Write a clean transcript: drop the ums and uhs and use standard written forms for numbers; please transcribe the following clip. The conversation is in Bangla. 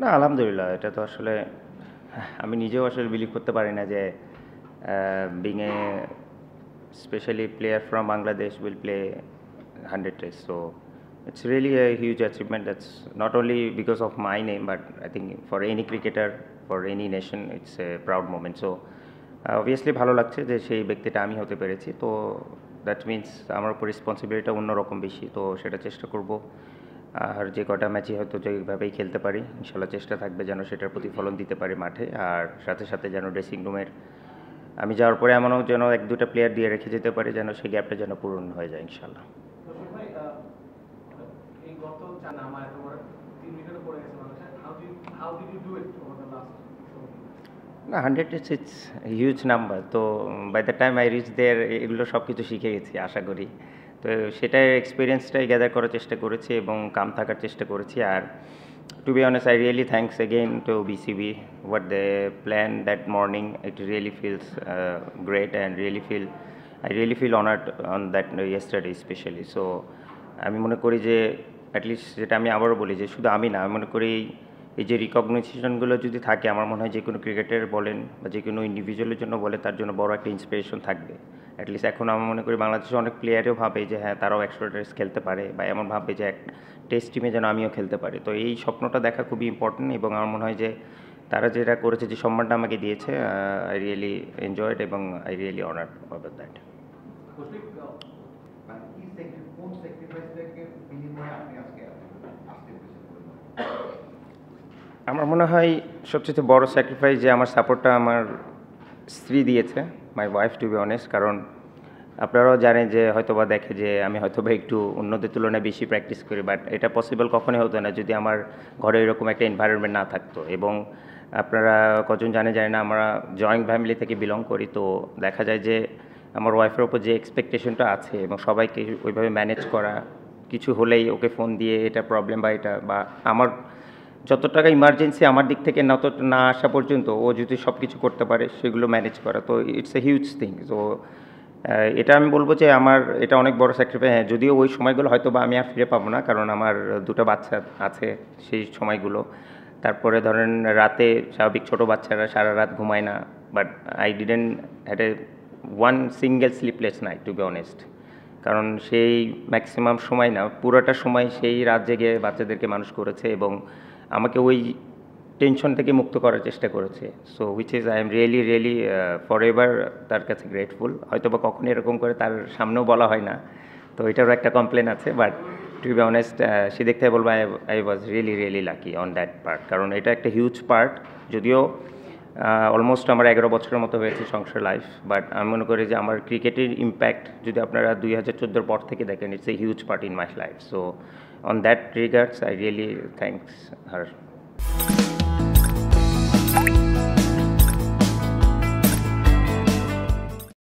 না, আলহামদুলিল্লাহ। এটা তো আসলে আমি নিজেও আসলে বিলিভ করতে পারি না যে being a especially player from Bangladesh will play 100 tests. So it's really a huge achievement. That's not only because of my name, but I think for any cricketer, for any nation, it's a proud moment. So obviously ভালো লাগছে যে সেই ব্যক্তিটা আমি হতে পেরেছি। তো দ্যাট মিনস আমার উপর রেসপন্সিবিলিটিটা অন্যরকম বেশি। তো সেটা চেষ্টা করব। আর যে কটা ম্যাচই হয়তো যেভাবেই খেলতে পারি, ইনশাল্লাহ চেষ্টা থাকবে যেন সেটার প্রতিফলন দিতে পারি মাঠে। আর সাথে সাথে যেন ড্রেসিং রুমের আমি যাওয়ার পরে এমনও যেন ১-২টা প্লেয়ার দিয়ে রেখে যেতে পারি যেন সেই গ্যাপটা যেন পূরণ হয়ে যায় ইনশাল্লাহ। না, 100 ইটস হিউজ নাম্বার। তো by the time I reach there এগুলো সব কিছু শিখে গেছি আশা করি। তো সেটাই এক্সপিরিয়েন্সটাই গ্যাদার করার চেষ্টা করেছি এবং কাম থাকার চেষ্টা করেছি। আর to be honest, I really thanks again to BCB what they planned that morning. It really feels great and I really feel honored on that yesterday especially. So আমি মনে করি যে অ্যাটলিস্ট যেটা আমি আবারও বলি যে শুধু আমি না, আমি মনে করি এই যে রিকগনিশনগুলো যদি থাকে আমার মনে হয় যে কোনো ক্রিকেটার বলেন বা যে কোনো ইন্ডিভিজুয়ালের জন্য বলে তার জন্য বড় একটা ইন্সপিরেশন থাকবে। অ্যাটলিস্ট এখন আমি মনে করি বাংলাদেশে অনেক প্লেয়ারও ভাবে যে হ্যাঁ তারাও ১০০ টেস্ট খেলতে পারে বা এমন ভাবে যে এক টেস্ট টিমে যেন আমিও খেলতে পারি। তো এই স্বপ্নটা দেখা খুবই ইম্পর্টেন্ট এবং আমার মনে হয় যে তারা যেটা করেছে, যে সম্মানটা আমাকে দিয়েছে, আই রিয়েলি এনজয়েড এবং I really honoured about that. আমার মনে হয় সবচেয়ে বড় স্যাক্রিফাইস যে আমার সাপোর্টটা আমার স্ত্রী দিয়েছে, my wife to be honest. কারণ আপনারাও জানেন যে হয়তোবা দেখে যে আমি হয়তোবা একটু অন্যদের তুলনায় বেশি প্র্যাকটিস করি, বাট এটা পসিবল কখনোই হতো না যদি আমার ঘরে এরকম একটা এনভায়রনমেন্ট না থাকতো। এবং আপনারা কজন জানে না, আমরা জয়েন্ট ফ্যামিলি থেকে বিলং করি। তো দেখা যায় যে আমার ওয়াইফের ওপর যে এক্সপেকটেশনটা আছে এবং সবাইকে ওইভাবে ম্যানেজ করা, কিছু হলেই ওকে ফোন দিয়ে এটা প্রবলেম বা এটা বা আমার যত টাকা ইমার্জেন্সি আমার দিক থেকে না আসা পর্যন্ত ও যদি সব কিছু করতে পারে সেগুলো ম্যানেজ করা, তো ইটস এ হিউজ থিং। তো এটা আমি বলবো যে আমার এটা অনেক বড় স্যাক্রিফাইস। হ্যাঁ, যদিও ওই সময়গুলো হয়তো বা আমি আর ফিরে পাবো না, কারণ আমার দুটো বাচ্চা আছে সেই সময়গুলো। তারপরে ধরেন রাতে স্বাভাবিক ছোটো বাচ্চারা সারা রাত ঘুমায় না, but I didn't had a one single sleepless night to be honest. কারণ সেই ম্যাক্সিমাম সময় না, পুরোটা সময় সেই রাত জেগে বাচ্চাদেরকে মানুষ করেছে এবং আমাকে ওই টেনশন থেকে মুক্ত করার চেষ্টা করেছে। So which is I am really for ever তার কাছে গ্রেটফুল। হয়তো বা কখনো এরকম করে তার সামনেও বলা হয় না, তো এটারও একটা কমপ্লেন আছে। বাট টু বি অনেস্ট সে দেখতে বলবো I was really lucky on that part. কারণ এটা একটা হিউজ পার্ট, যদিও অলমোস্ট আমার 11 বছরের মতো হয়েছে সংসার লাইফ, বাট আমি মনে করি যে আমার ক্রিকেটের ইম্প্যাক্ট যদি আপনারা 2014 পর থেকে দেখেন, it's a huge part in my life. So on that regards I really thanks her.